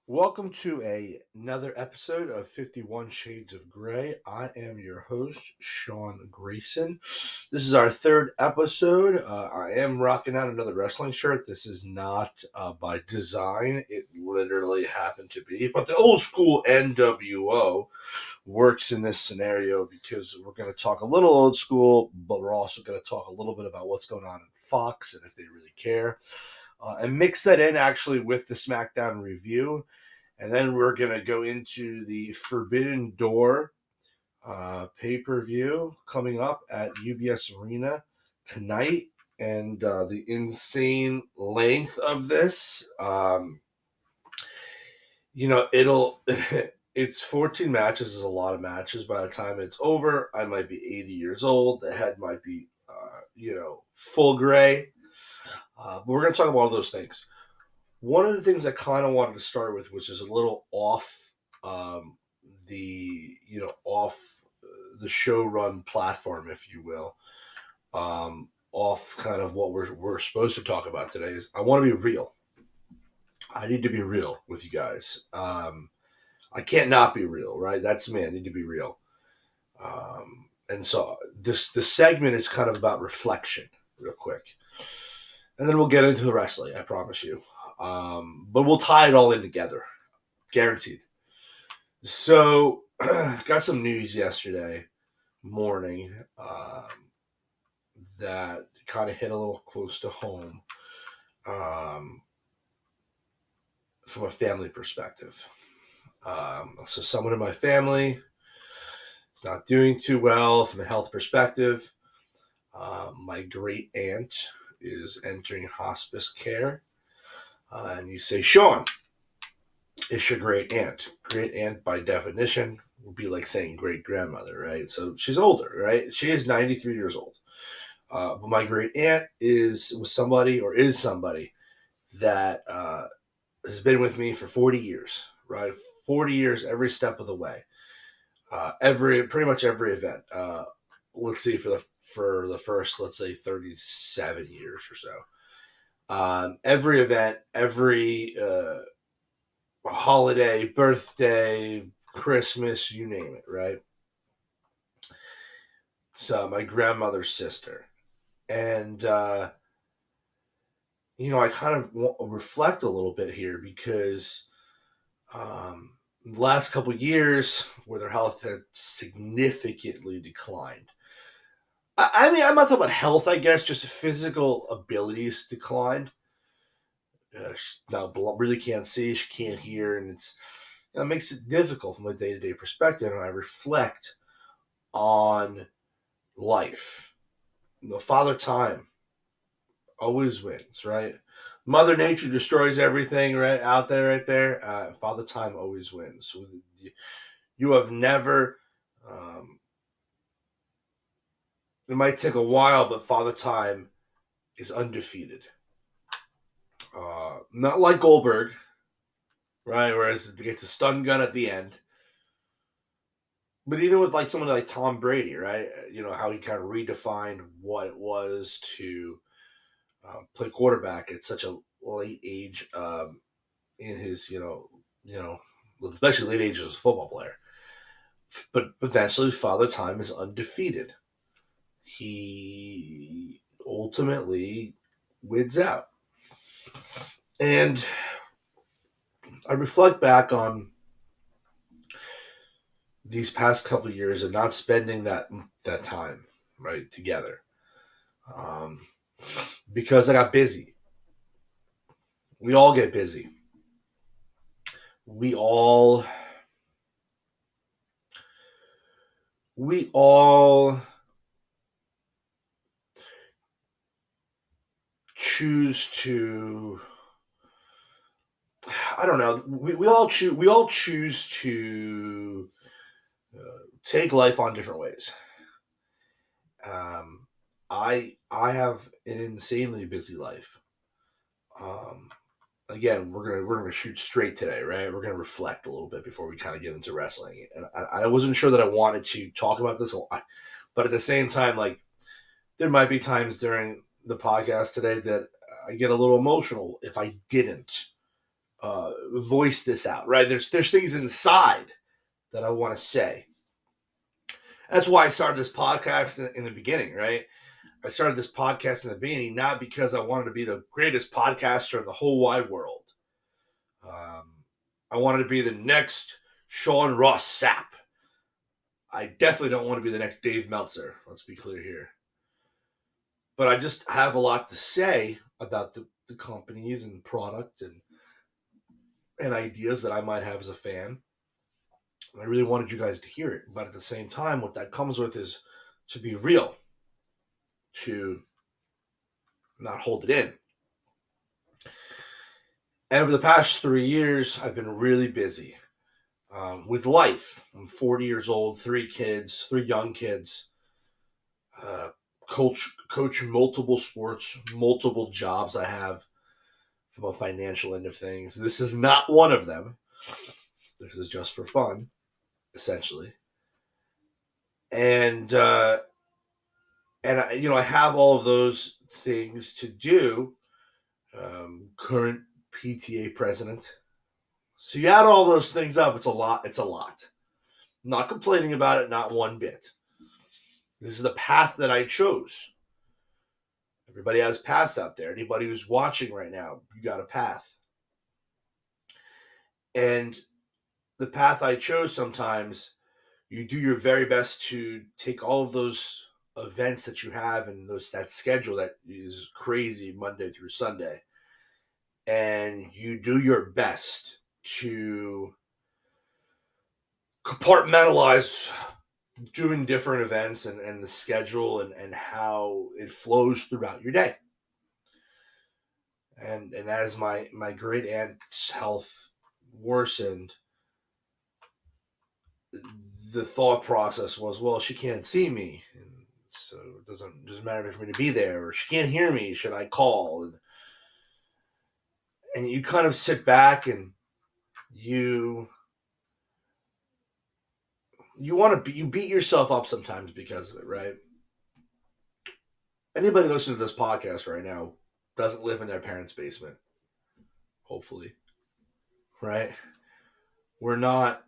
Welcome to another episode of 51 Shades of Grey. I am your host, Sean Grayson. This is our third episode. I am rocking out another wrestling shirt. This is not by design, it literally happened to be. But the old school NWO works in this scenario because we're going to talk a little old school, but we're also going to talk a little bit about what's going on in Fox and if they really care. And mix that in actually with the Smackdown review. And then we're going to go into the Forbidden Door pay per view coming up at UBS Arena tonight. And the insane length of this, it'll. It's 14 matches is a lot of matches. By the time it's over, I might be 80 years old. The head might be, full gray. But we're going to talk about all those things. One of the things I kind of wanted to start with, which is a little off off the show run platform, if you will, off kind of what we're supposed to talk about today, is I want to be real. I need to be real with you guys. I can't not be real, right? That's me. I need to be real. And so this segment is kind of about reflection, real quick. And then we'll get into the wrestling, I promise you. But we'll tie it all in together. Guaranteed. So, got some news yesterday morning that kind of hit a little close to home from a family perspective. So, someone in my family is not doing too well from a health perspective. My great aunt is entering hospice care. And you say, Sean, it's your great aunt. Great aunt, by definition, would be like saying great grandmother, right? So she's older, right? She is 93 years old. But my great aunt is somebody that has been with me for 40 years, right? 40 years every step of the way. Pretty much every event. Let's see, for the first, let's say, 37 years or so. Every event, every holiday, birthday, Christmas, you name it, right? So my grandmother's sister. And, I kind of reflect a little bit here because the last couple of years where their health had significantly declined. I mean, I'm not talking about health, I guess, just physical abilities declined. She now really can't see, she can't hear, and it makes it difficult from a day to day perspective. And I reflect on life. Father Time always wins, right? Mother Nature destroys everything right out there, right there. Father Time always wins. So you have never. It might take a while, but Father Time is undefeated. Not like Goldberg, right? Whereas it gets a stun gun at the end. But even with like someone like Tom Brady, right? How he kind of redefined what it was to play quarterback at such a late age in his, especially late age as a football player. But eventually, Father Time is undefeated. He ultimately wins out. And I reflect back on these past couple of years of not spending that time right together, um, because I got busy. We all get busy. We all choose to. I don't know. We all choose to take life on different ways. Um, I have an insanely busy life. Um, Again, we're gonna shoot straight today, right? We're gonna reflect a little bit before we kind of get into wrestling. And I wasn't sure that I wanted to talk about this, but at the same time, like there might be times during the podcast today that I get a little emotional if I didn't voice this out, right? There's things inside that I want to say. That's why I started this podcast in the beginning, right? I started this podcast in the beginning not because I wanted to be the greatest podcaster in the whole wide world. I wanted to be the next Sean Ross Sapp. I definitely don't want to be the next Dave Meltzer. Let's be clear here. But I just have a lot to say about the companies and product and ideas that I might have as a fan. I really wanted you guys to hear it. But at the same time, what that comes with is to be real, to not hold it in. And over the past 3 years, I've been really busy with life. I'm 40 years old, 3 kids, 3 young kids. Coach multiple sports, multiple jobs I have from a financial end of things. This is not one of them. This is just for fun, essentially. And I have all of those things to do. Current PTA president. So you add all those things up, it's a lot. It's a lot. I'm not complaining about it, not one bit. This is the path that I chose. Everybody has paths out there. Anybody who's watching right now, you got a path. And the path I chose, sometimes you do your very best to take all of those events that you have and that schedule that is crazy Monday through Sunday, and you do your best to compartmentalize doing different events and the schedule and how it flows throughout your day. And as my great aunt's health worsened, the thought process was, well, she can't see me, and so it doesn't matter for me to be there, or she can't hear me. Should I call? And you kind of sit back and you beat yourself up sometimes because of it, right? Anybody listening to this podcast right now doesn't live in their parents' basement, hopefully, right? We're not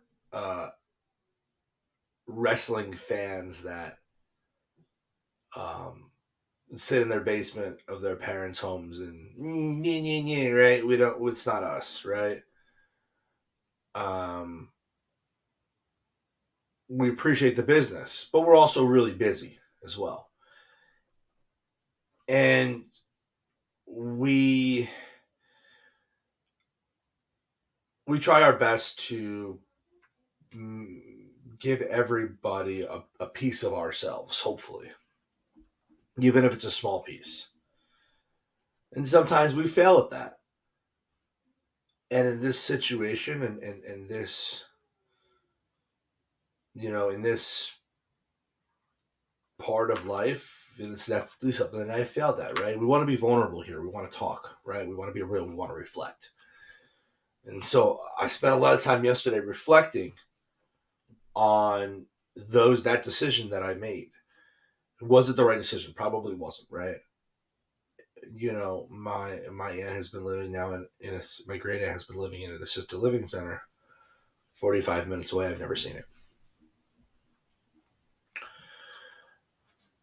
wrestling fans that sit in their basement of their parents' homes and right? We don't. It's not us, right? We appreciate the business, but we're also really busy as well, and we try our best to give everybody a piece of ourselves, hopefully, even if it's a small piece. And sometimes we fail at that. And in this situation, and this, in this part of life, it's definitely something that I failed at, right? We want to be vulnerable here. We want to talk, right? We want to be real. We want to reflect. And so I spent a lot of time yesterday reflecting on that decision that I made. Was it the right decision? Probably wasn't, right? My aunt has been living now my great aunt has been living in an assisted living center 45 minutes away. I've never seen it.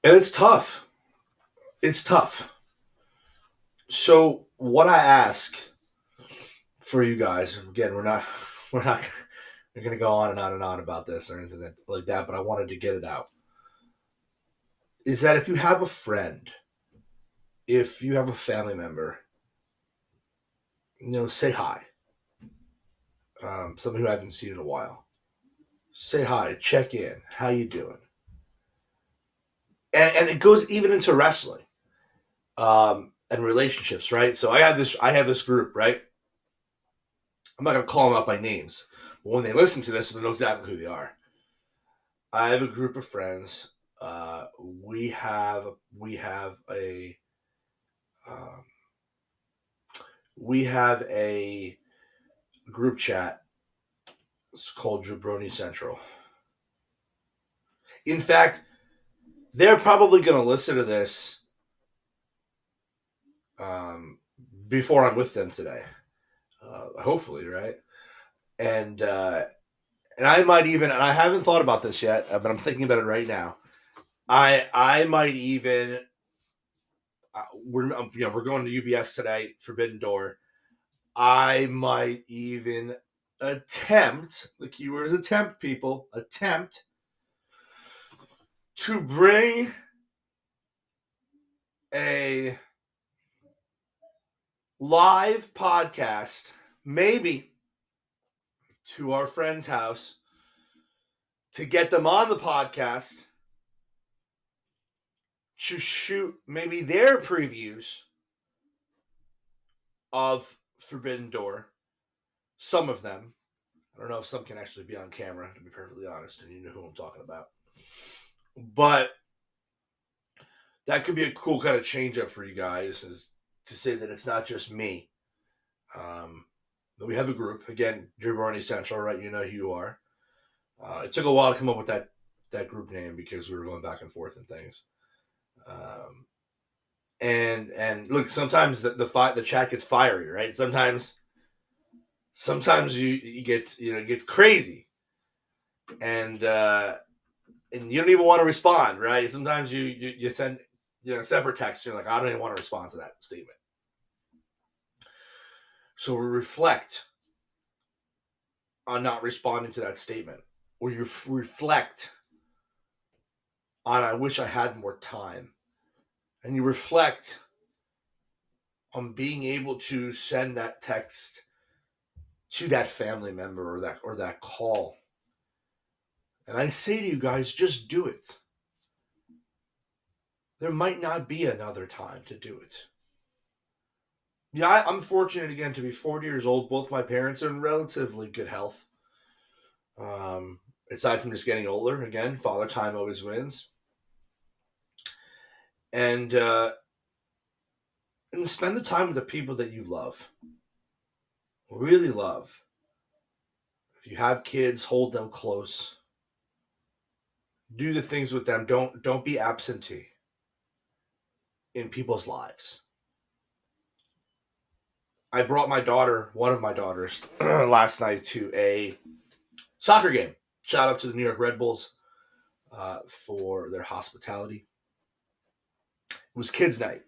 And it's tough. It's tough. So what I ask for you guys, again, we're not going to go on and on and on about this or anything like that, but I wanted to get it out, is that if you have a friend, if you have a family member, say hi. Somebody who I haven't seen in a while. Say hi, check in. How you doing? And it goes even into wrestling and relationships, right? So I have this group, right? I'm not going to call them out by names, but when they listen to this, they'll know exactly who they are. I have a group of friends. We have a group chat. It's called Jabroni Central. In fact, they're probably going to listen to this before I'm with them today. hopefully, right? And and I might even, and I haven't thought about this yet, but I'm thinking about it right now. I might even we're going to UBS today, Forbidden Door. I might even attempt, the keyword is attempt, people, attempt to bring a live podcast, maybe to our friend's house, to get them on the podcast to shoot maybe their previews of Forbidden Door. Some of them. I don't know if some can actually be on camera, to be perfectly honest, and you know who I'm talking about. But that could be a cool kind of change up for you guys, is to say that it's not just me. But we have a group. Again, Drew Barney Central, right? You know who you are. It took a while to come up with that group name because we were going back and forth and things. And look, sometimes the chat gets fiery, right? Sometimes it gets crazy, and you don't even want to respond, right? Sometimes you send separate texts. You're like, I don't even want to respond to that statement. So we reflect on not responding to that statement, or you reflect on I wish I had more time, and you reflect on being able to send that text to that family member or that call. And I say to you guys, just do it. There might not be another time to do it. Yeah, I'm fortunate again to be 40 years old. Both my parents are in relatively good health. Um, Aside from just getting older, again, father time always wins. And spend the time with the people that you love, really love. If you have kids, hold them close. Do the things with them. Don't be absentee in people's lives. I brought one of my daughters, last night to a soccer game. Shout out to the New York Red Bulls for their hospitality. It was kids' night,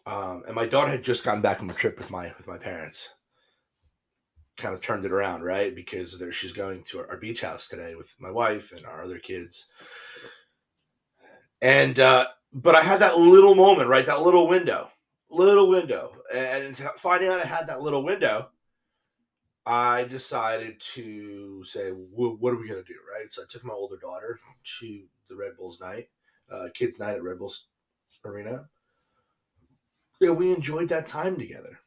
and my daughter had just gotten back from a trip with my parents. Kind of turned it around, right? Because she's going to our beach house today with my wife and our other kids. And but I had that little moment, right? That little window, and finding out I had that little window, I decided to say, what are we going to do, right? So I took my older daughter to the Red Bulls night, kids' night at Red Bulls Arena. Yeah, we enjoyed that time together.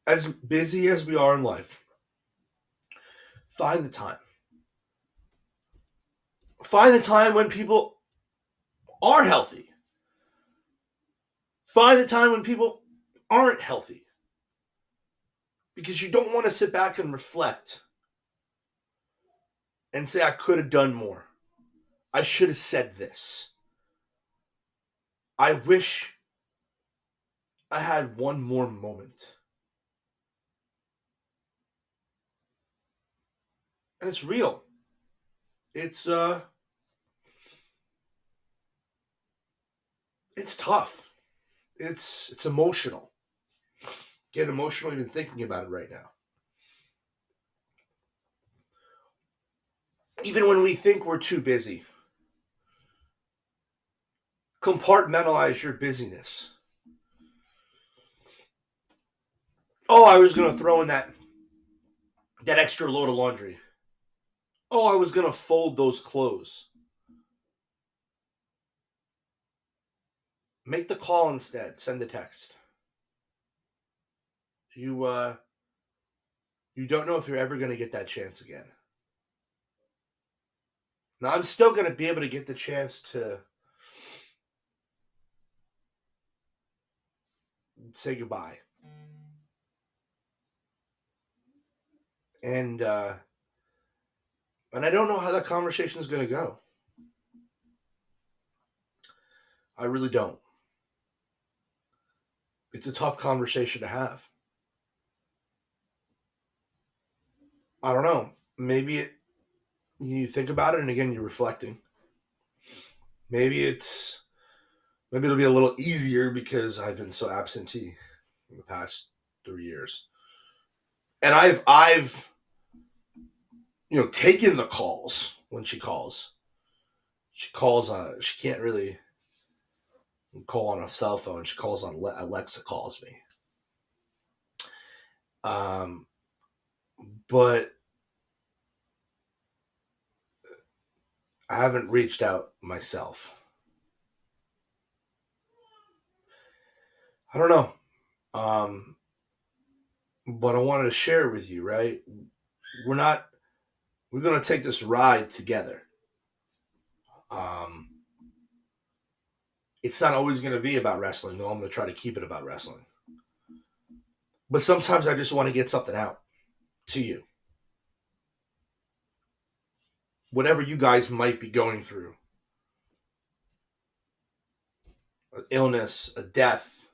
As busy as we are in life, find the time. Find the time when people are healthy. Find the time when people aren't healthy. Because you don't want to sit back and reflect and say, I could have done more. I should have said this. I wish I had one more moment. And it's real. It's it's tough. It's emotional. Get emotional even thinking about it right now. Even when we think we're too busy, compartmentalize your busyness. Oh, I was gonna throw in that extra load of laundry. Oh, I was gonna fold those clothes. Make the call instead. Send the text. You you don't know if you're ever gonna get that chance again. Now I'm still gonna be able to get the chance to say goodbye. And and I don't know how that conversation is gonna go. I really don't. It's a tough conversation to have. I don't know. You think about it, and again, you're reflecting. Maybe it's maybe it'll be a little easier because I've been so absentee in the past 3 years, and I've taken the calls when she calls. She calls on. She can't really call on a cell phone. She calls on Alexa. Calls me. Um, but I haven't reached out myself. I don't know. Um, but I wanted to share with you, right? We're not. We're gonna take this ride together. Um, it's not always gonna be about wrestling. No, I'm gonna try to keep it about wrestling. But sometimes I just want to get something out to you. Whatever you guys might be going through, an illness, a death,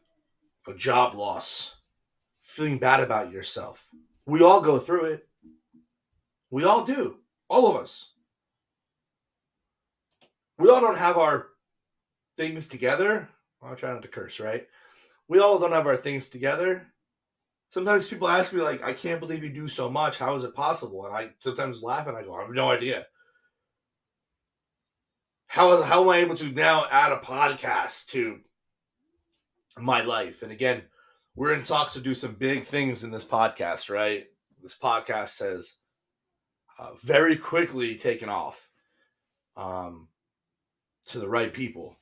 a job loss, feeling bad about yourself. We all go through it. We all do. All of us. We all don't have our things together. I'll try not to curse, right? We all don't have our things together. Sometimes people ask me, like, I can't believe you do so much. How is it possible? And I sometimes laugh and I go, I have no idea. How am I able to now add a podcast to my life? And again, we're in talks to do some big things in this podcast, right? This podcast has very quickly taken off um, to the right people.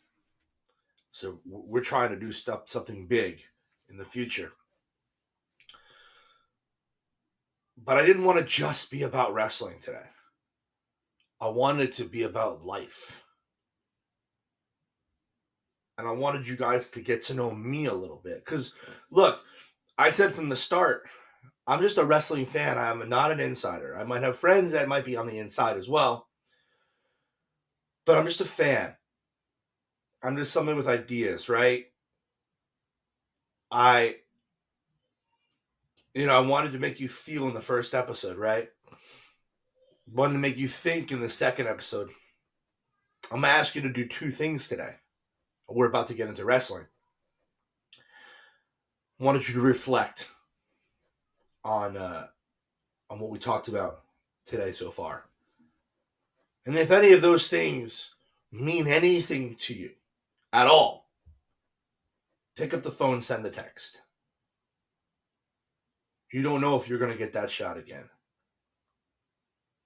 So we're trying to do something big in the future. But I didn't want to just be about wrestling today. I wanted it to be about life. And I wanted you guys to get to know me a little bit. Because, look, I said from the start, I'm just a wrestling fan. I'm not an insider. I might have friends that might be on the inside as well. But I'm just a fan. I'm just somebody with ideas, right? I, I wanted to make you feel in the first episode, right? Wanted to make you think in the second episode. I'm going to ask you to do two things today. We're about to get into wrestling. I wanted you to reflect on what we talked about today so far. And if any of those things mean anything to you at all, pick up the phone, send the text. You don't know if you're going to get that shot again.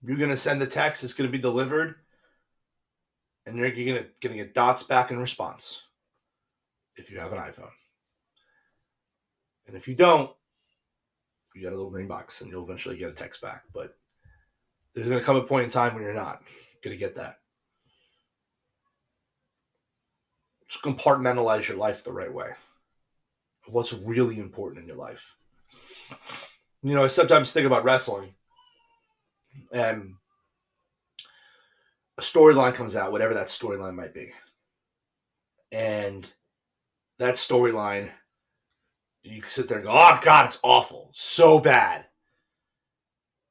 You're going to send the text, it's going to be delivered, and you're going to get dots back in response if you have an iPhone. And if you don't, you got a little green box and you'll eventually get a text back. But there's going to come a point in time when you're not going to get that. Just compartmentalize your life the right way. What's really important in your life. I sometimes think about wrestling and a storyline comes out, whatever that storyline might be. And that storyline, you sit there and go, oh, God, it's awful. So bad.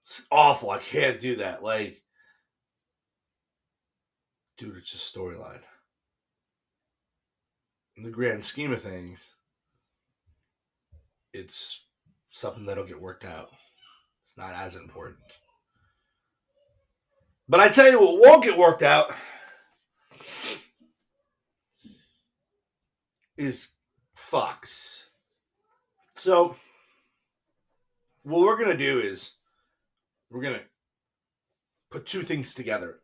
It's awful. I can't do that. Like, dude, it's just storyline. In the grand scheme of things, it's something that'll get worked out. It's not as important. But I tell you what won't get worked out is Fox. So, what we're going to do is we're going to put two things together.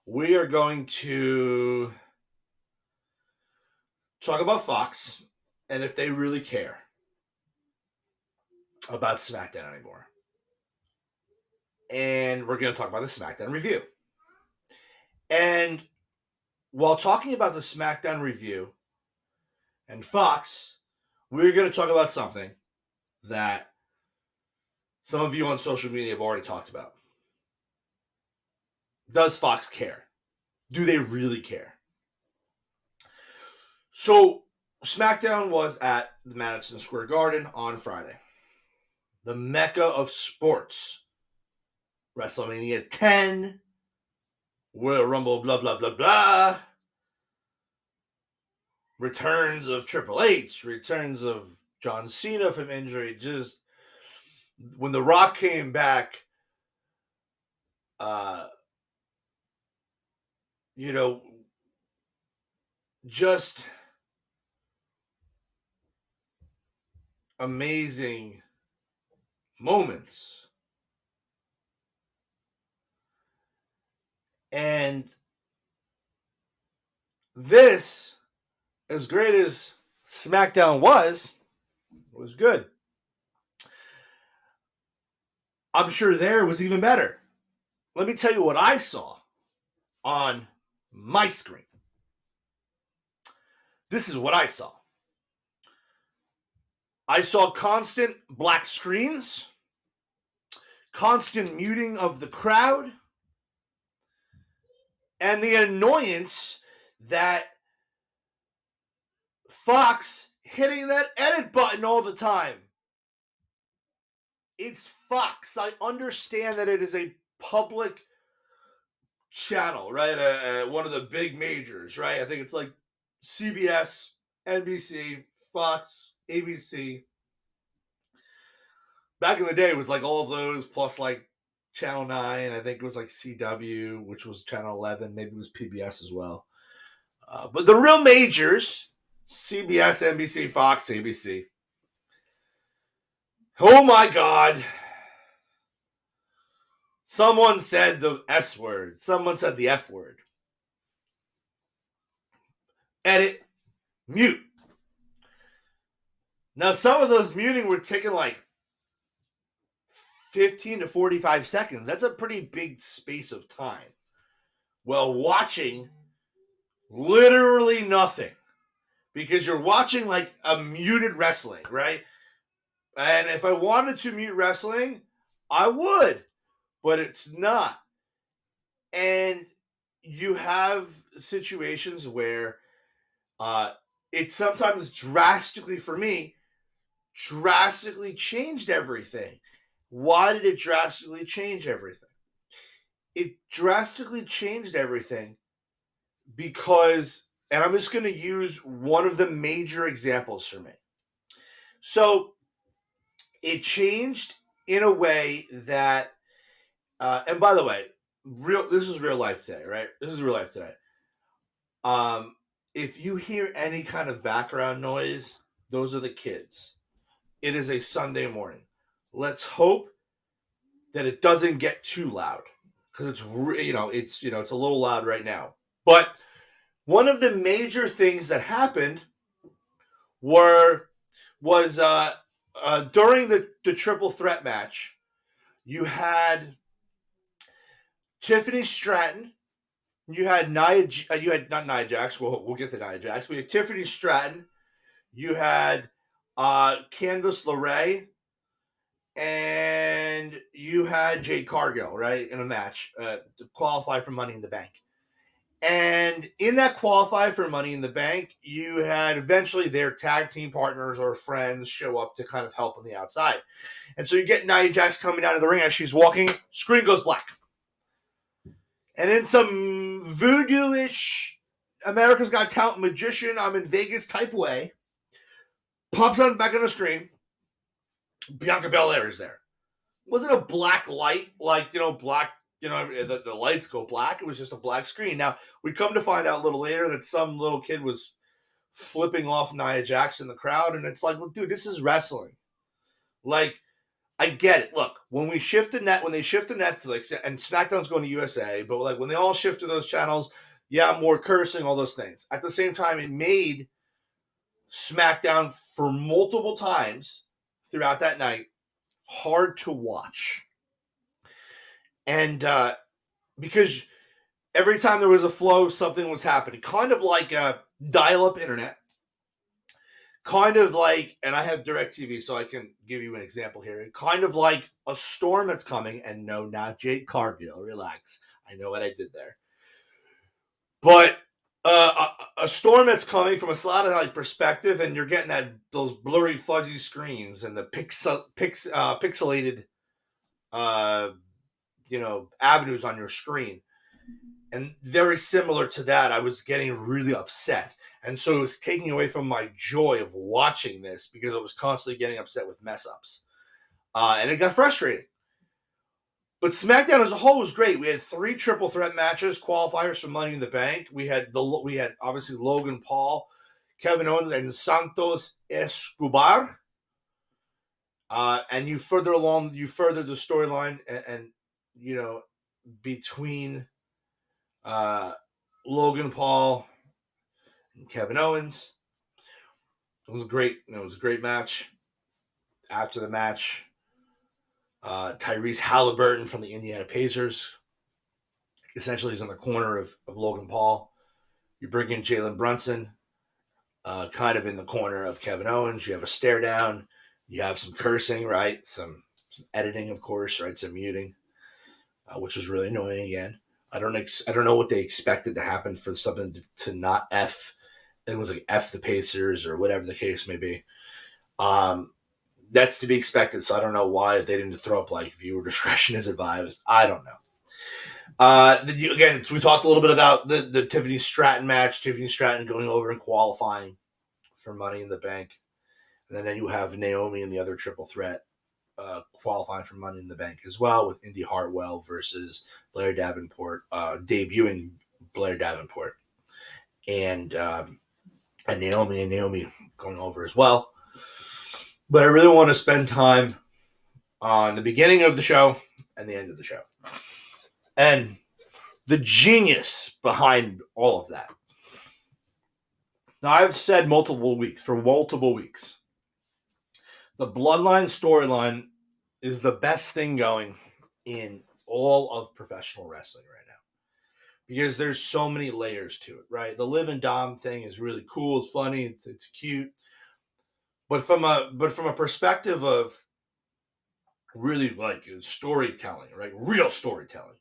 We are going to talk about Fox and if they really care about Smackdown anymore. And we're going to talk about the Smackdown review. And while talking about the Smackdown review and Fox, we're going to talk about something that some of you on social media have already talked about. Does Fox care? Do they really care? So SmackDown was at the Madison Square Garden on Friday. The mecca of sports. WrestleMania 10, Royal Rumble, blah, blah, blah, blah. Returns of Triple H, returns of John Cena from injury. Just when The Rock came back, uh, you know, just amazing moments. And this, as great as SmackDown was good. I'm sure there was even better. Let me tell you what I saw on my screen. This is what I saw. I saw constant black screens, constant muting of the crowd, and the annoyance that Fox hitting that edit button all the time. It's Fox. I understand that it is a public channel, right? One of the big majors, right? I think it's like CBS, NBC, Fox, ABC. Back in the day, it was like all of those plus like Channel 9. I think it was like CW, which was Channel 11. Maybe it was PBS as well. But the real majors, CBS, NBC, Fox, ABC. Oh my God. Someone said the S word. Someone said the F word. Edit, mute. Now, some of those muting were taking like 15 to 45 seconds. That's a pretty big space of time. Well, watching literally nothing. Because you're watching like a muted wrestling, right? And if I wanted to mute wrestling, I would. But it's not. And you have situations where it sometimes drastically, for me, drastically changed everything. Why did it drastically change everything? It drastically changed everything because, and I'm just going to use one of the major examples for me. So it changed in a way that, and by the way, this is real life today, right? This is real life today. If you hear any kind of background noise, those are the kids. It is a Sunday morning. Let's hope that it doesn't get too loud because it's it's a little loud right now. But one of the major things that happened was during the triple threat match, you had Tiffany Stratton, you had you had not Nia Jax. We'll get to Nia Jax. We had Tiffany Stratton, you had Candice LeRae, and you had Jade Cargill, right, in a match to qualify for Money in the Bank. And in that qualify for Money in the Bank, you had eventually their tag team partners or friends show up to kind of help on the outside. And so you get Nia Jax coming out of the ring as she's walking, screen goes black. And in some voodoo-ish America's Got Talent magician, I'm in Vegas type way, pops on back on the screen, Bianca Belair is there. It wasn't a black light, like, black, the lights go black. It was just a black screen. Now, we come to find out a little later that some little kid was flipping off Nia Jax in the crowd, and it's like, well, dude, this is wrestling. Like, I get it. Look, when they shift to Netflix, and SmackDown's going to USA, but like when they all shift to those channels, yeah, more cursing, all those things. At the same time, it made SmackDown for multiple times throughout that night hard to watch. And because every time there was a flow, something was happening. Kind of like a dial-up internet. Kind of like, and I have DirecTV, so I can give you an example here. Kind of like a storm that's coming, and no, not Jade Cargill. Relax. I know what I did there. But a storm that's coming from a satellite perspective, and you're getting those blurry, fuzzy screens and the pixelated, uh, avenues on your screen. And very similar to that, I was getting really upset, and so it was taking away from my joy of watching this because I was constantly getting upset with mess ups, and it got frustrating. But SmackDown as a whole was great. We had 3 triple threat matches, qualifiers for Money in the Bank. We had obviously Logan Paul, Kevin Owens, and Santos Escobar. And you further the storyline, and between uh, Logan Paul and Kevin Owens. It was great. It was a great match. After the match, Tyrese Halliburton from the Indiana Pacers essentially is in the corner of Logan Paul. You bring in Jalen Brunson, kind of in the corner of Kevin Owens. You have a stare down. You have some cursing, right? Some editing, of course, right? Some muting, which was really annoying again. I don't know what they expected to happen for something to not F. It was like F the Pacers or whatever the case may be. Um, that's to be expected. So I don't know why they didn't throw up like viewer discretion is advised. I don't know. Again, we talked a little bit about the Tiffany Stratton match. Tiffany Stratton going over and qualifying for Money in the Bank, and then you have Naomi and the other triple threat qualifying for Money in the Bank as well, with Indy Hartwell versus Blair Davenport, debuting Blair Davenport, and Naomi going over as well. But I really want to spend time on the beginning of the show and the end of the show. And the genius behind all of that. Now, I've said multiple weeks, the Bloodline storyline is the best thing going in all of professional wrestling right now. Because there's so many layers to it, right? The Liv and Dom thing is really cool. It's funny. It's cute. But from a perspective of really like storytelling, right? Real storytelling.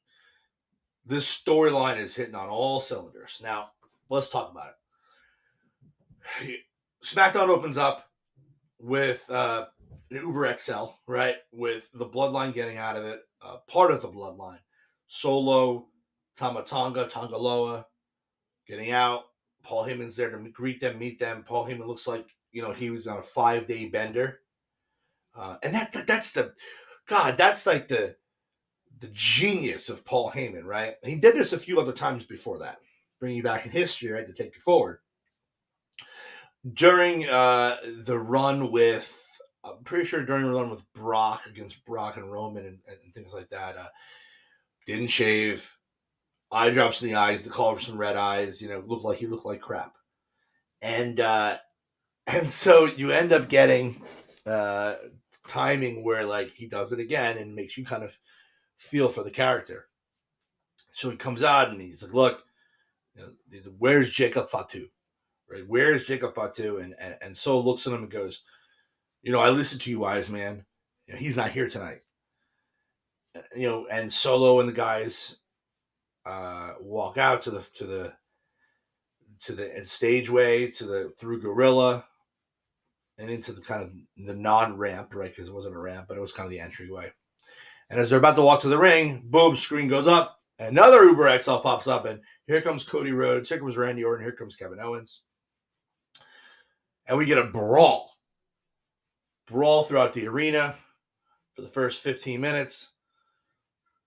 This storyline is hitting on all cylinders. Now, let's talk about it. SmackDown opens up with an Uber XL, right? With the Bloodline getting out of it, part of the Bloodline. Solo, Tangaloa getting out. Paul Heyman's there to greet them, meet them. Paul Heyman looks like he was on a 5-day bender, and that's like the genius of Paul Heyman, right? He did this a few other times before that, bring you back in history, right, to take you forward. During the run with, I'm pretty sure during the run with Brock against Brock and Roman and things like that, didn't shave, eye drops in the eyes, the color of some red eyes, he looked like crap. And so you end up getting timing where like he does it again and makes you kind of feel for the character. So he comes out and he's like, look, where's Jacob Fatu? Right? Where's Jacob Fatu? And Solo looks at him and goes, I listened to you, wise man. He's not here tonight. And Solo and the guys walk out to the stageway, through Gorilla, and into the kind of the non-ramp, right? Because it wasn't a ramp, but it was kind of the entryway. And as they're about to walk to the ring, boom, screen goes up. Another Uber XL pops up, and here comes Cody Rhodes. Here comes Randy Orton. Here comes Kevin Owens. And we get a brawl throughout the arena for the first 15 minutes.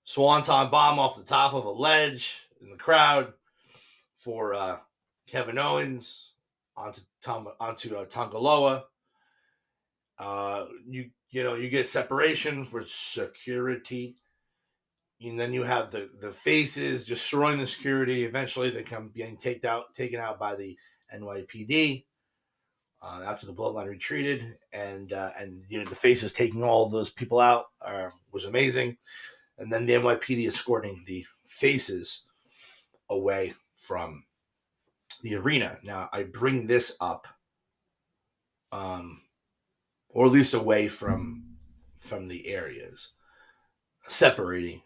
Swanton bomb off the top of a ledge in the crowd for Kevin Owens onto Tangaloa. You get separation for security. And then you have the faces destroying the security. Eventually, they come being taken out by the NYPD after the Bloodline retreated, and the faces taking all of those people out was amazing. And then the NYPD escorting the faces away from the arena. Now, I bring this up, or at least away from the areas, separating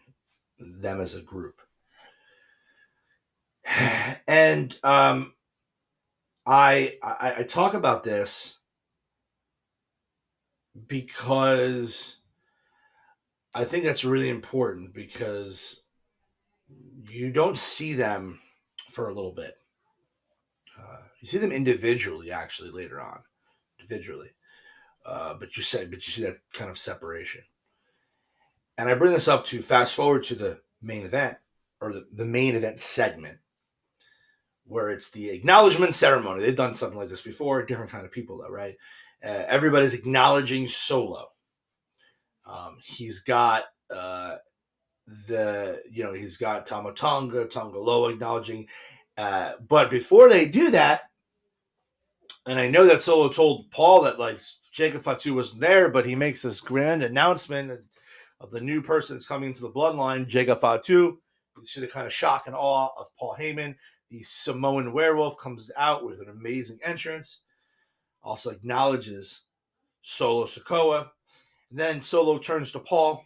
them as a group. And I talk about this because I think that's really important, because you don't see them for a little bit. You see them individually, actually, later on, individually. But you see that kind of separation. And I bring this up to fast forward to the main event, or the main event segment, where it's the acknowledgement ceremony. They've done something like this before, different kind of people though, right? Everybody's acknowledging Solo. He's got he's got Tama Tonga, Tonga Loa acknowledging. But before they do that, and I know that Solo told Paul that like Jacob Fatu wasn't there, but he makes this grand announcement of the new person that's coming into the bloodline, Jacob Fatu. You see the kind of shock and awe of Paul Heyman. The Samoan werewolf comes out with an amazing entrance. Also acknowledges Solo Sikoa. And then Solo turns to Paul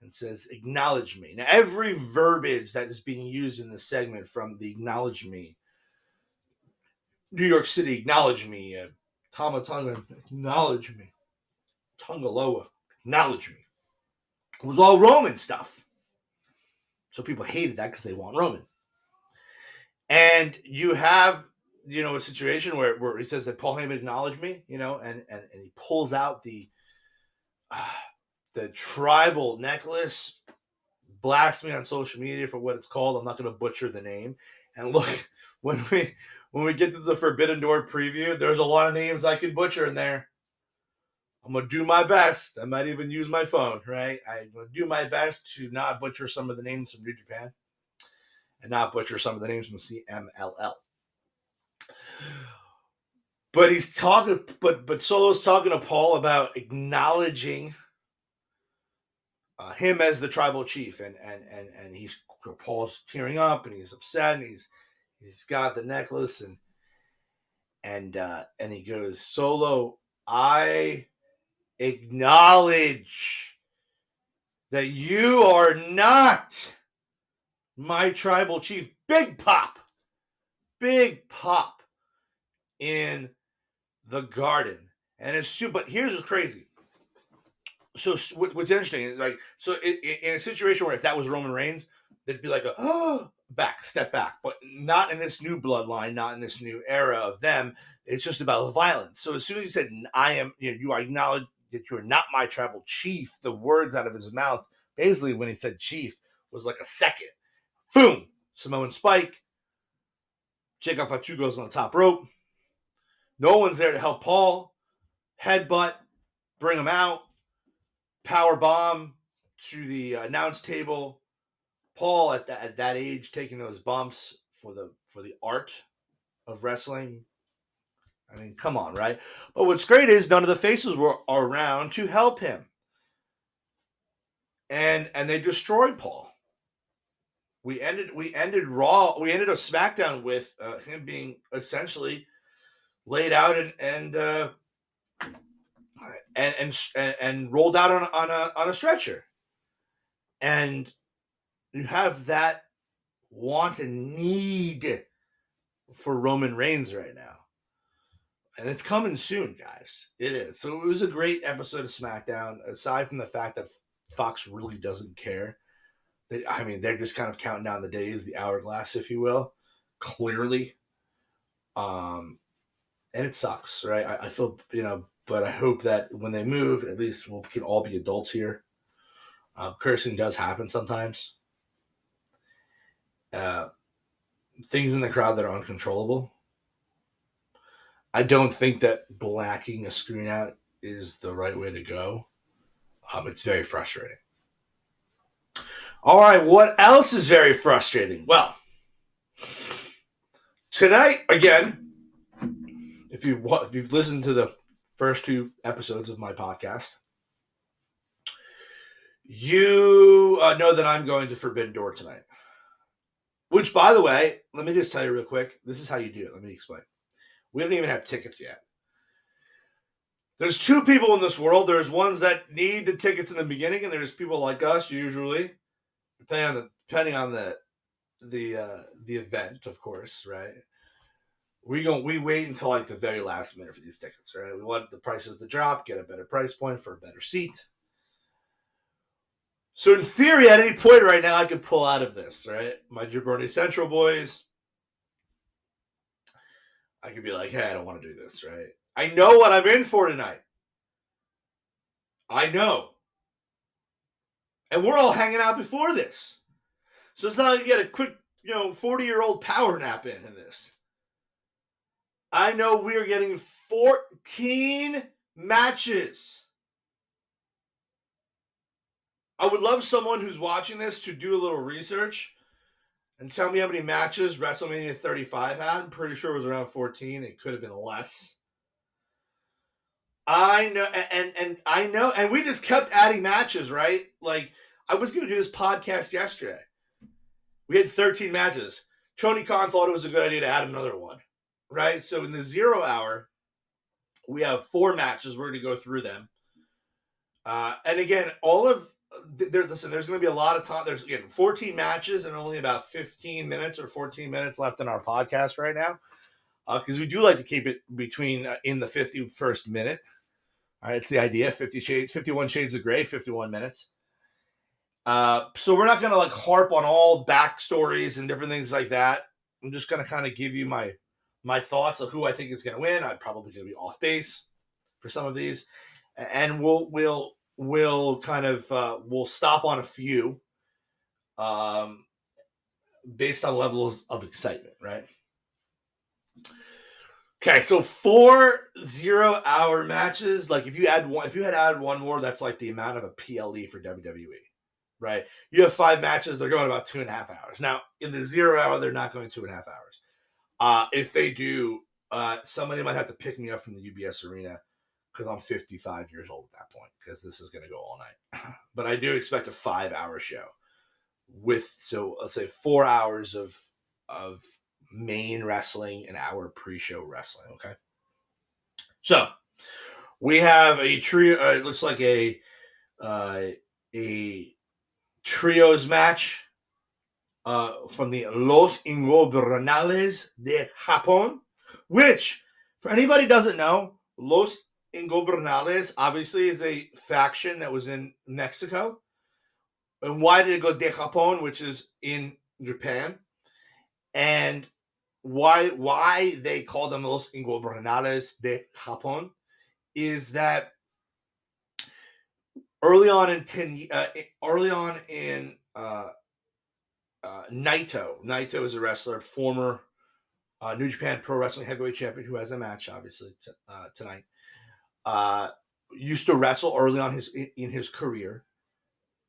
and says, "Acknowledge me." Now, every verbiage that is being used in this segment, from the "acknowledge me," New York City, "acknowledge me," Tama Tonga, "acknowledge me," Tonga Loa, "acknowledge me," it was all Roman stuff. So people hated that because they want Roman. And you have, a situation where he says that Paul Heyman acknowledged me, and he pulls out the tribal necklace, blasts me on social media for what it's called. I'm not going to butcher the name. And look, when we get to the Forbidden Door preview, there's a lot of names I can butcher in there. I'm going to do my best. I might even use my phone, right? I'm going to do my best to not butcher some of the names from New Japan and not butcher some of the names from CMLL. But he's talking, but Solo's talking to Paul about acknowledging him as the tribal chief, and he's Paul's tearing up and he's upset, and he's got the necklace, and he goes, "Solo, I acknowledge that you are not my tribal chief." Big pop in the garden, and it's super. But here's what's crazy. So what's interesting is, like, so in a situation where if that was Roman Reigns, there'd be like a step back, but not in this new bloodline, not in this new era of them. It's just about violence. So as soon as he said, "I am," you acknowledge that you are not my tribal chief, the words out of his mouth, basically when he said chief, was like a second. Boom! Samoan Spike. Jacob Fatu goes on the top rope. No one's there to help Paul. Headbutt, bring him out. Power bomb to the announce table. Paul at that age taking those bumps for the art of wrestling. I mean, come on, right? But what's great is none of the faces were around to help him, and they destroyed Paul. We ended Raw. We ended a SmackDown with him being essentially laid out and rolled out on a stretcher, and you have that want and need for Roman Reigns right now. And it's coming soon, guys. It is. So it was a great episode of SmackDown, aside from the fact that Fox really doesn't care. They're just kind of counting down the days, the hourglass, if you will, clearly. And it sucks, right? I feel, but I hope that when they move, at least we can all be adults here. Cursing does happen sometimes. Things in the crowd that are uncontrollable. I don't think that blacking a screen out is the right way to go. It's very frustrating. All right, what else is very frustrating? Well, tonight, again, if you've listened to the first two episodes of my podcast, you know that I'm going to Forbidden Door tonight. Which, by the way, let me just tell you real quick. This is how you do it. Let me explain. We don't even have tickets yet. There's two people in this world. There's ones that need the tickets in the beginning, and there's people like us, usually, depending on the the event, of course, right? We wait until like the very last minute for these tickets, right? We want the prices to drop, get a better price point for a better seat. So in theory, at any point right now, I could pull out of this, right? My Jabroni Central boys, I could be like, hey, I don't want to do this, right? I know what I'm in for tonight. I know. And we're all hanging out before this. So it's not like you get a quick, 40-year-old power nap in this. I know we are getting 14 matches. I would love someone who's watching this to do a little research and tell me how many matches WrestleMania 35 had. I'm pretty sure it was around 14. It could have been less. I know, and I know, and we just kept adding matches, right? Like, I was going to do this podcast yesterday. We had 13 matches. Tony Khan thought it was a good idea to add another one, right? So in the 0 hour, we have 4 matches. We're going to go through them. And again, there's going to be a lot of time. There's, again, 14 matches and only about 15 minutes or 14 minutes left in our podcast right now. Because we do like to keep it between in the 51st minute. All right, it's the idea. 51 shades of gray, 51 minutes. So we're not going to like harp on all backstories and different things like that. I'm just going to kind of give you my thoughts of who I think is going to win. I'm probably going to be off base for some of these, and we'll kind of we'll stop on a few based on levels of excitement, right? Okay, so 4 0-hour matches. Like if you had added one more, that's like the amount of a PLE for WWE, right? You have 5 matches; they're going about 2.5 hours. Now in the 0 hour, they're not going 2.5 hours. If they do, somebody might have to pick me up from the UBS Arena because I'm 55 years old at that point because this is going to go all night. But I do expect a 5-hour show so let's say 4 hours of main wrestling, an hour pre-show wrestling. Okay, so we have a trio. It looks like a trios match from the Los Ingobernales de Japón, which, for anybody who doesn't know, Los Ingobernales obviously is a faction that was in Mexico. And why did it go de Japón, which is in Japan? And why they call them Los Ingobernales de Japón is that early on in Naito is a wrestler, former New Japan Pro Wrestling Heavyweight Champion who has a match, obviously, tonight. Used to wrestle early on in his career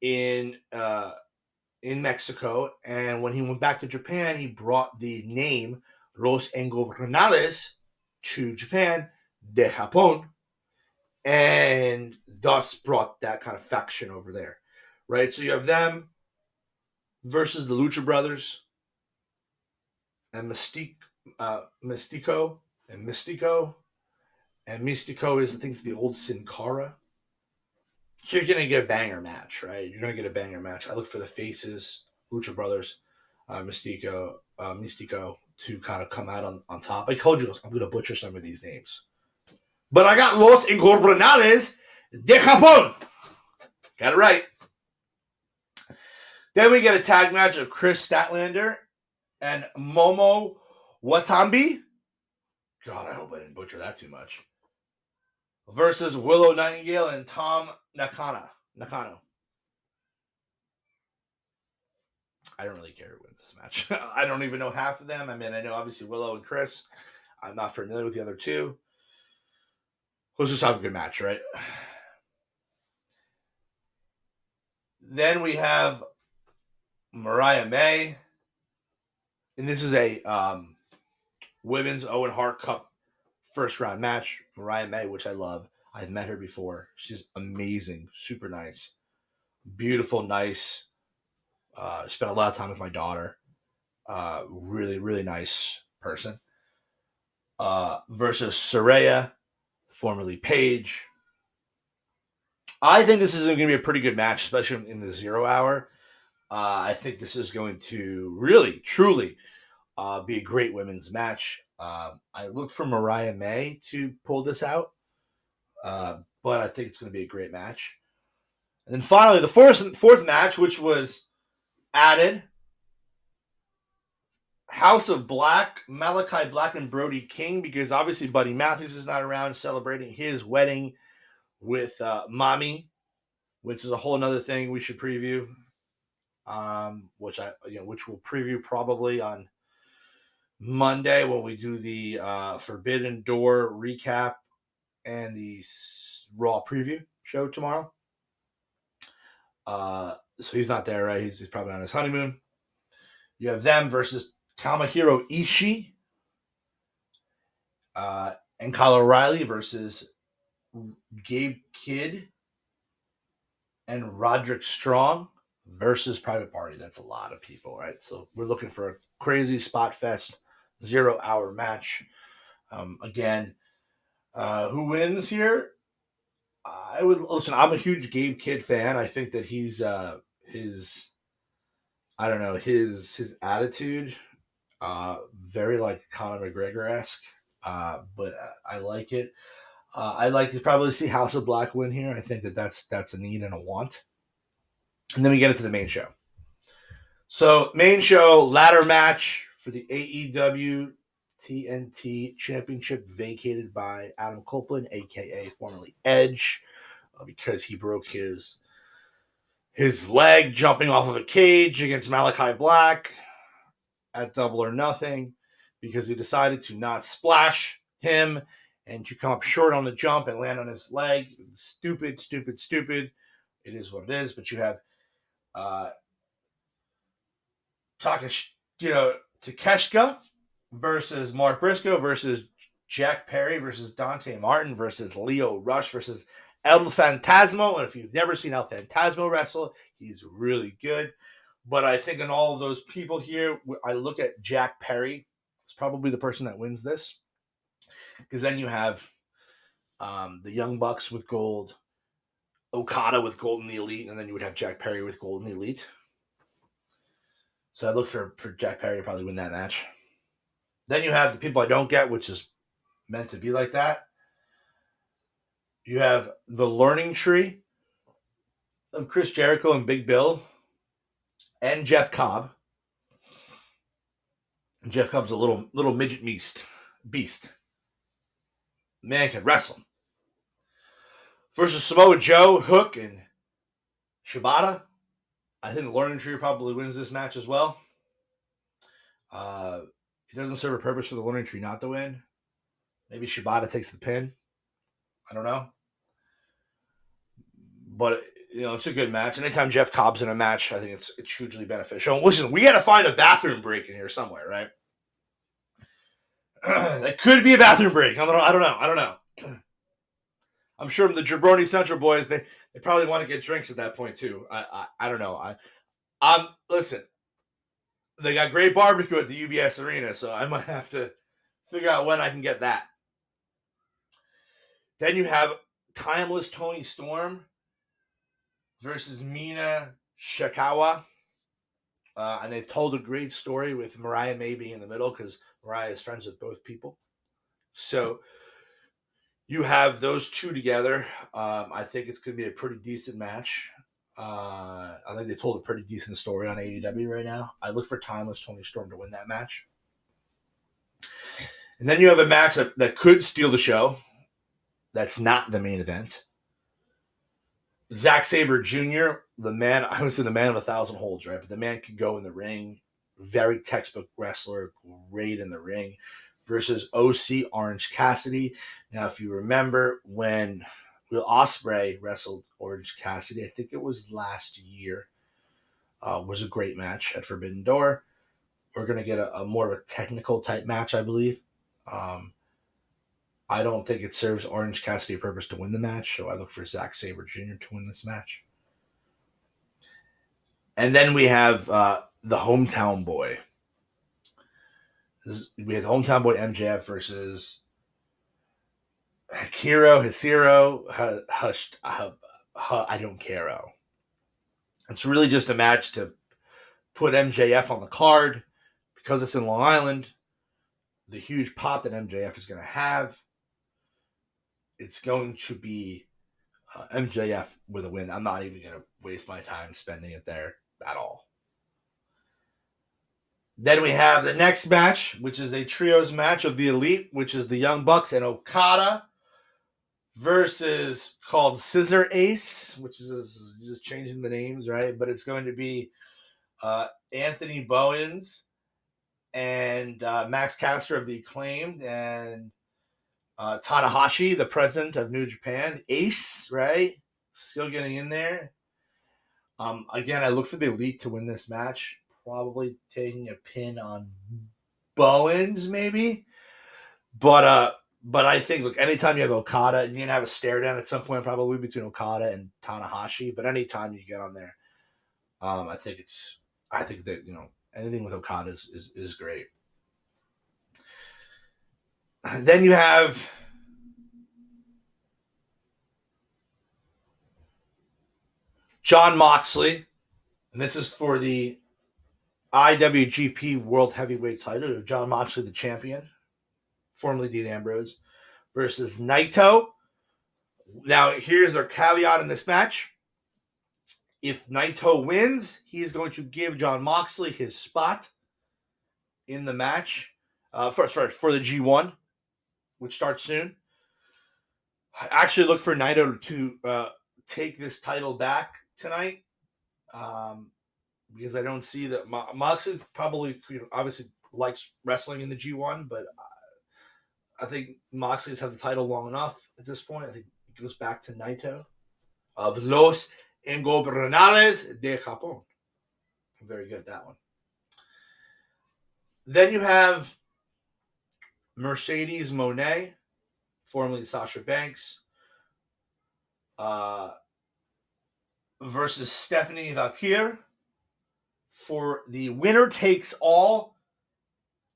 in Mexico, and when he went back to Japan, he brought the name Los Ingobernales to Japan, de Japón, and thus brought that kind of faction over there, right? So you have them versus the Lucha Brothers and Mystico and Mystico. And Mystico is, I think, it's the old Sin Cara. So you're going to get a banger match, right? You're going to get a banger match. I look for the faces, Lucha Brothers, Mystico, to kind of come out on top. I told you I'm going to butcher some of these names. But I got Los Ingobernales de Japón. Got it right. Then we get a tag match of Chris Statlander and Momo Watambi. God, I hope I didn't butcher that too much. Versus Willow Nightingale and Tom Nakano. I don't really care who wins this match. I don't even know half of them. I mean, I know obviously Willow and Chris. I'm not familiar with the other two. Let's just have a good match, right? Then we have Mariah May. And this is a women's Owen Hart Cup first round match. Mariah May, which I love. I've met her before. She's amazing, super nice, beautiful, nice. Spent a lot of time with my daughter. Really, really nice person. Versus Saraya, formerly Paige. I think this is going to be a pretty good match, especially in the 0 hour. I think this is going to really, truly be a great women's match. I look for Mariah May to pull this out, but I think it's going to be a great match. And then finally, the fourth match, which was added, House of Black, Malachi Black and Brody King, because obviously Buddy Matthews is not around celebrating his wedding with Mommy, which is a whole another thing we should preview. Which we'll preview probably on Monday when we do the Forbidden Door recap and the Raw preview show tomorrow. So he's not there, right? He's probably on his honeymoon. You have them versus Tomohiro Ishii and Kyle O'Reilly versus Gabe Kidd and Roderick Strong versus Private Party. That's a lot of people, right? So we're looking for a crazy spot fest 0-hour match. Again, who wins here? I would listen. I'm a huge Gabe Kidd fan. I think that he's his attitude very like Conor McGregor esque, but I like it. I'd like to probably see House of Black win here. I think that that's a need and a want. And then we get into the main show. So main show ladder match for the AEW TNT Championship vacated by Adam Copeland, aka formerly Edge, because he broke his leg jumping off of a cage against Malachi Black at Double or Nothing, because he decided to not splash him and to come up short on the jump and land on his leg. Stupid, stupid, stupid. It is what it is. But you have Takeshita versus Mark Briscoe versus Jack Perry versus Dante Martin versus Leo Rush versus El Fantasmo. And if you've never seen El Fantasmo wrestle, he's really good. But I think in all of those people here, I look at Jack Perry. It's probably the person that wins this. Because then you have the Young Bucks with gold, Okada with gold in the Elite, and then you would have Jack Perry with gold in the Elite. So I look for Jack Perry to probably win that match. Then you have the people I don't get, which is meant to be like that. You have the learning tree of Chris Jericho and Big Bill and Jeff Cobb. And Jeff Cobb's a little midget beast. Man can wrestle. Versus Samoa Joe, Hook, and Shibata. I think the learning tree probably wins this match as well. It doesn't serve a purpose for the learning tree not to win. Maybe Shibata takes the pin. I don't know. But it's a good match. Anytime Jeff Cobb's in a match, I think it's hugely beneficial. And listen, we got to find a bathroom break in here somewhere, right? That could be a bathroom break. I don't know. I'm sure the Jabroni Central boys, they probably want to get drinks at that point too. I don't know. Listen, they got great barbecue at the UBS Arena, so I might have to figure out when I can get that. Then you have Timeless Tony Storm versus Mina Shakawa. And they've told a great story with Mariah May being in the middle because Mariah is friends with both people. So you have those two together. I think it's going to be a pretty decent match. I think they told a pretty decent story on AEW right now. I look for Timeless Tony Storm to win that match. And then you have a match that could steal the show. That's not the main event. Zack Sabre Jr., the man, I would say the man of 1,000 holds, right? But the man could go in the ring. Very textbook wrestler, great in the ring. Versus OC Orange Cassidy. Now, if you remember when Will Ospreay wrestled Orange Cassidy, I think it was last year, was a great match at Forbidden Door. We're going to get a more of a technical type match, I believe. I don't think it serves Orange Cassidy a purpose to win the match, so I look for Zack Sabre Jr. to win this match. And then we have the Hometown Boy. We have Hometown Boy MJF versus Hisiro, I don't care. It's really just a match to put MJF on the card because it's in Long Island. The huge pop that MJF is going to have. It's going to be MJF with a win. I'm not even going to waste my time spending it there at all. Then we have the next match, which is a trios match of the Elite, which is the Young Bucks and Okada versus called Scissor Ace, which is just changing the names, right? But it's going to be Anthony Bowens and Max Caster of the Acclaimed and Tanahashi, the president of New Japan. Ace, right? Still getting in there. Again, I look for the Elite to win this match. Probably taking a pin on Bowens, maybe. But I think, look, anytime you have Okada, and you're gonna have a stare down at some point, probably between Okada and Tanahashi. But anytime you get on there, I think that anything with Okada is great. And then you have Jon Moxley, and this is for the IWGP World Heavyweight title. Jon Moxley, the champion, formerly Dean Ambrose, versus Naito. Now, here's our caveat in this match. If Naito wins, he is going to give Jon Moxley his spot in the match for the G1, which starts soon. I actually look for Naito to take this title back tonight because I don't see that Moxley probably obviously likes wrestling in the G1, but I think Moxley's had the title long enough at this point. I think it goes back to Naito of Los Ingobernables de Japón. Very good, that one. Then you have Mercedes Moné, formerly Sasha Banks, versus Stephanie Valkyrie for the winner takes all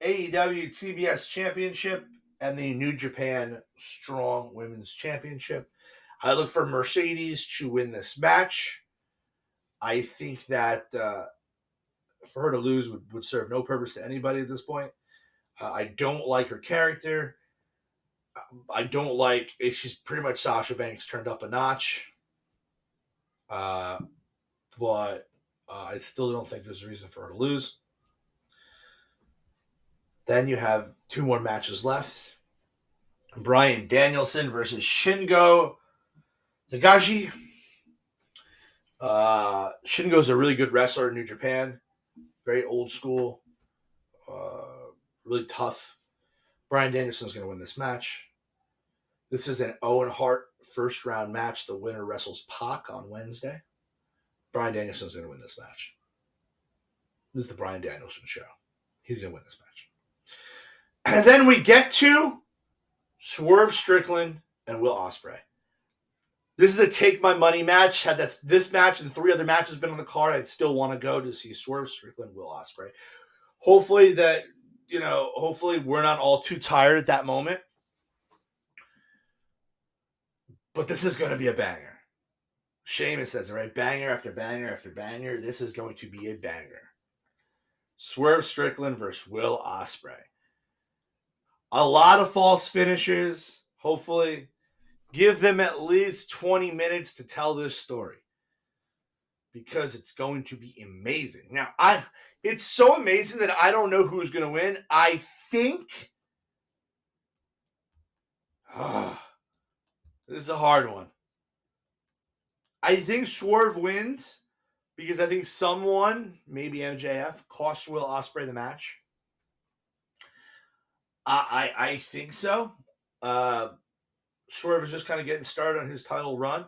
AEW TBS Championship and the New Japan Strong Women's Championship. I look for Mercedes to win this match. I think that for her to lose would serve no purpose to anybody at this point. I don't like her character. I don't like she's pretty much Sasha Banks turned up a notch. But I still don't think there's a reason for her to lose. Then you have two more matches left. Bryan Danielson versus Shingo Takagi. Shingo's a really good wrestler in New Japan. Very old school. Really tough. Bryan Danielson's going to win this match. This is an Owen Hart first round match. The winner wrestles Pac on Wednesday. Bryan Danielson's going to win this match. This is the Bryan Danielson show. He's going to win this match. And then we get to Swerve Strickland and Will Ospreay. This is a take my money match. Had this match and 3 other matches been on the card, I'd still want to go to see Swerve Strickland, Will Ospreay. Hopefully we're not all too tired at that moment. But this is going to be a banger. Sheamus says it, right? Banger after banger after banger. This is going to be a banger. Swerve Strickland versus Will Ospreay. A lot of false finishes, hopefully. Give them at least 20 minutes to tell this story. Because it's going to be amazing. Now, it's so amazing that I don't know who's going to win. I think... this is a hard one. I think Swerve wins because I think someone, maybe MJF, cost Will Ospreay the match. I think so. Swerve is just kind of getting started on his title run.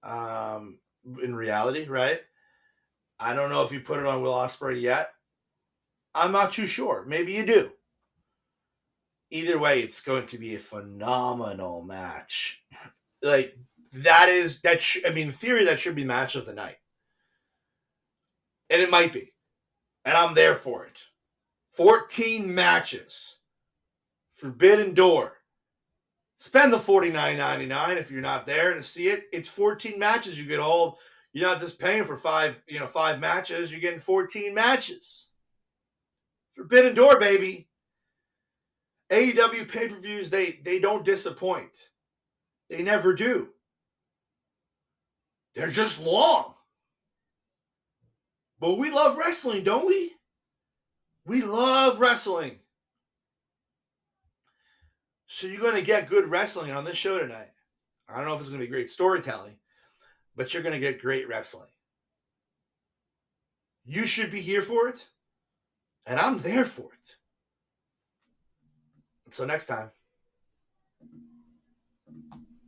In reality, right? I don't know if you put it on Will Ospreay yet. I'm not too sure. Maybe you do. Either way, it's going to be a phenomenal match. Like, in theory, that should be match of the night. And it might be. And I'm there for it. 14 matches. Forbidden Door. Spend the $49.99 if you're not there to see it. It's 14 matches. You get all You're not just paying for five matches. You're getting 14 matches. Forbidden Door, baby. AEW pay-per-views, they don't disappoint. They never do. They're just long. But we love wrestling, don't we? We love wrestling. So you're going to get good wrestling on this show tonight. I don't know if it's going to be great storytelling, but you're going to get great wrestling. You should be here for it, and I'm there for it. Until next time.